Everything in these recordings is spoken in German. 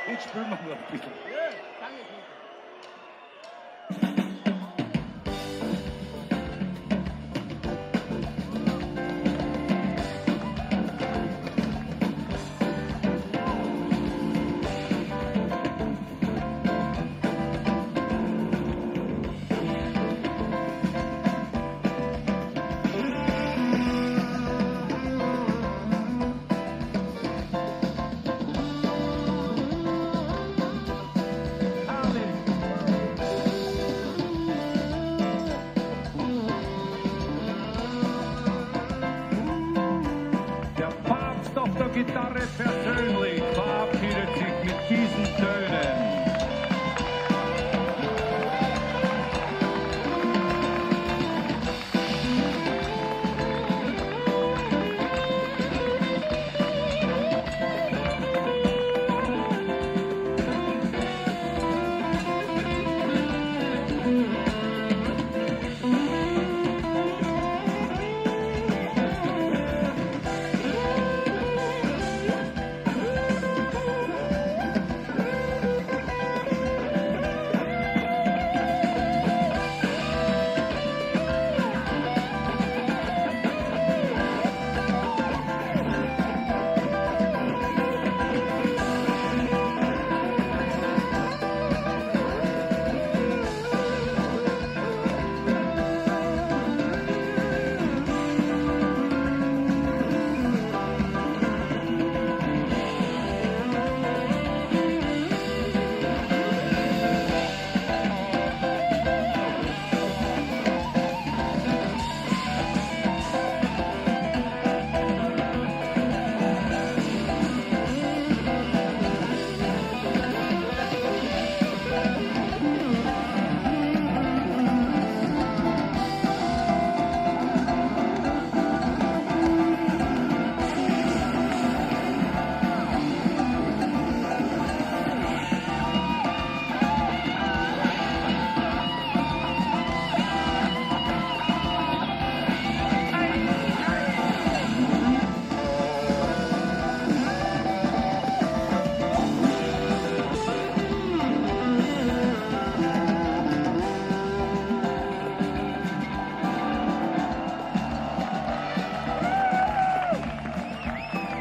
Jetzt spielen wir noch ein bisschen. Gitarre persönlich verabschiedet sich mit diesen Tönen.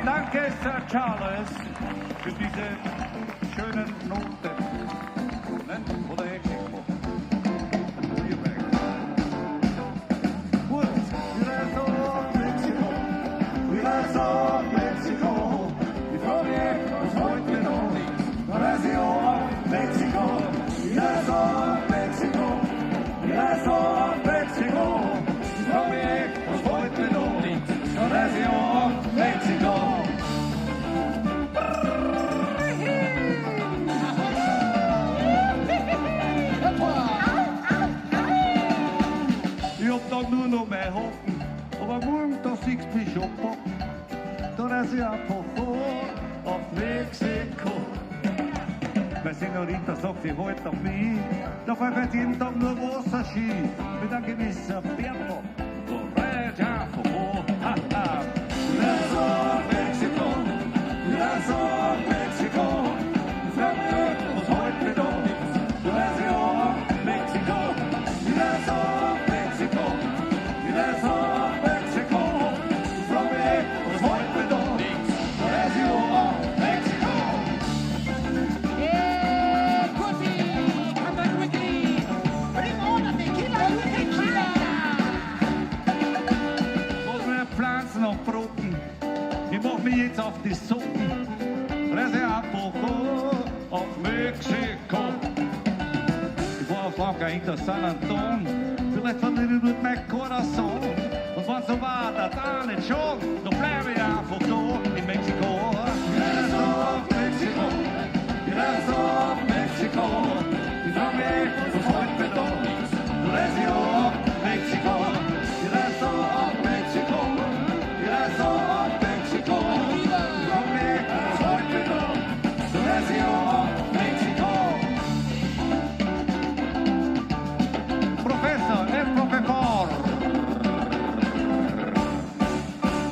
Danke, Sir Charles, für diese schönen Noten. Oder Echo. Gut. Mexiko, die Frage, was heute noch nicht. Da weiß ich auch, Mexiko, Mexiko, Mexiko, die Frage, was heute noch nicht. Da weiß ich auch, Mexiko. Ich hab da nur noch mein Hoffen, aber morgen, da siehst du mich schon packen. Da reise ich einfach vor auf Mexiko. Meine Senorita sagt, sie halt auf mich. Da fährt jeden Tag nur Wasserski mit einem gewissen Bärbock. Da reise ich einfach vor. Haha. Mexiko, Mexiko, die Frage, was heute noch nicht. Da weiß ich auch, Mexiko, Mexiko, Mexiko, die Frage, was heute noch nicht. Da weiß ich auch, Mexiko. Yeah, Pussy, come back quickly. Bring on the tequila, tequila. Was mir Pflanzen noch broten. Ich mach mich jetzt auf die Socken. Reise einfach auf Mexiko. Ich war auf Lager hinter San Anton. Vielleicht verliere ich mit meinem Corazon. Und wenn so war, da nicht schon, dann bleib ich einfach da in Mexiko. Mexiko, Mexiko, die Frage, was heute noch nicht. Da weiß ich auch, Mexiko, Mexiko, Mexiko, die Frage, was heute noch. Da weiß ich auch, Mexiko. Professor, Professor.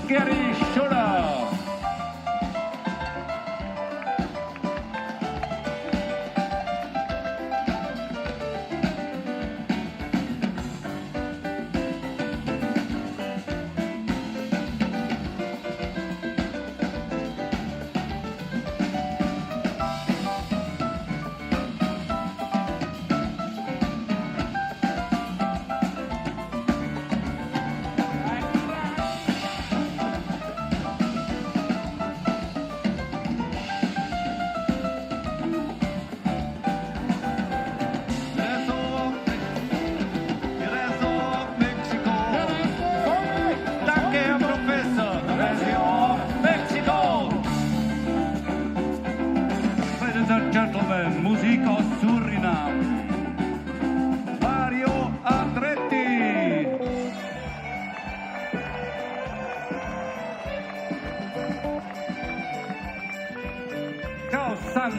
Gary Schuller.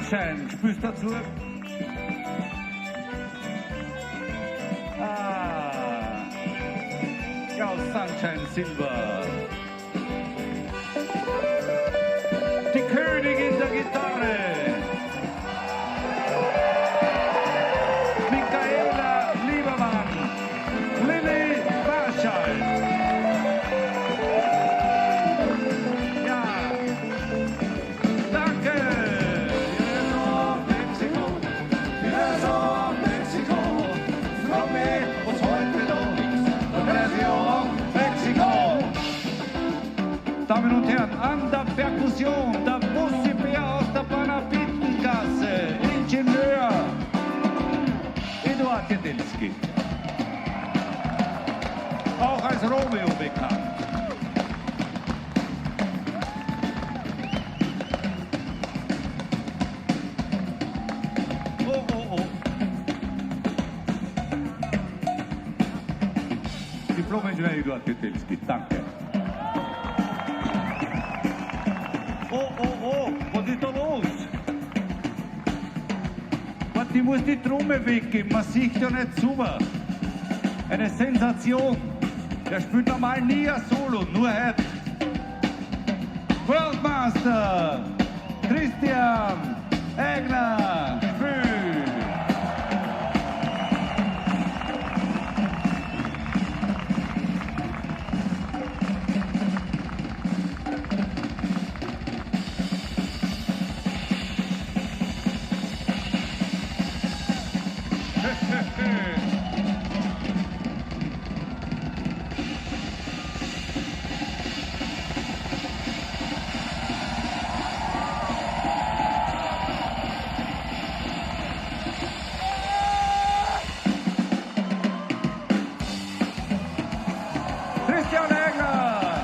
Sunshine, spielst du dazu? Ja, Sunshine Silver. Die Königin der Gitarre. Michaela Liebermann. Lilly Marschall. Ja. Danke. Yes, of Mexico, from me was heute noch Version Mexico. Damen und Herren, an der Perkussion, der Bussibär aus der Banabitengasse, Ingenieur Eduard Jedinski. Auch als Romeo bekannt. Oh, oh, oh. Diplom-Ingenieur Eduard Jedinski, danke. Oh, oh, oh, was ist da los? Warte, ich muss die Trommel weggeben, man sieht ja nicht super. Eine Sensation. Der spielt normal nie ein Solo, nur heute. Worldmaster Christian Egner, spielt. Christian Egner.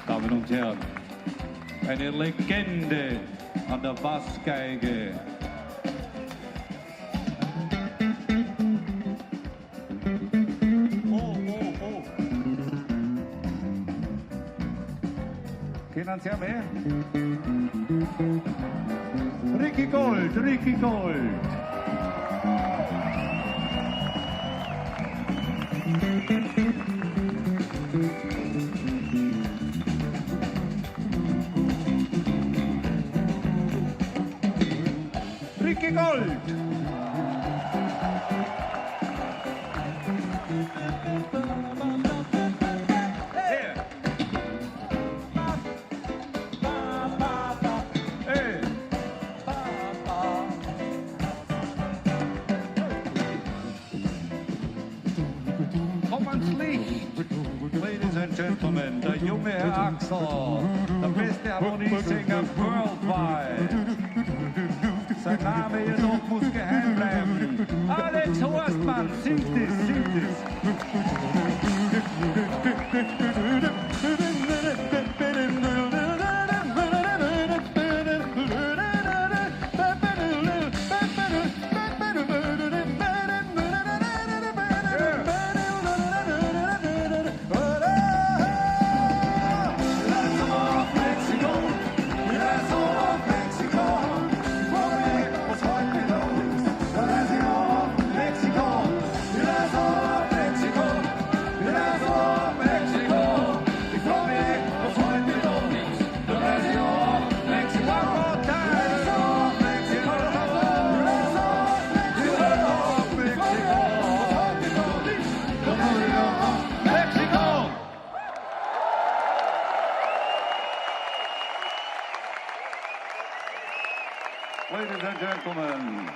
Damen und Herren, eine Legende an der Bassgeige. Oh, oh, oh. Kennen Sie mehr? Ricky Gold, Ricky Gold. Ricky Gold. Hey. Hey. Komm ans Licht. Ladies and Gentlemen, der junge Herr Axel, der beste Harmoniesänger worldwide. Sein Name jedoch muss geheim bleiben. Alex Horstmann, singt es, singt es. Ladies and gentlemen,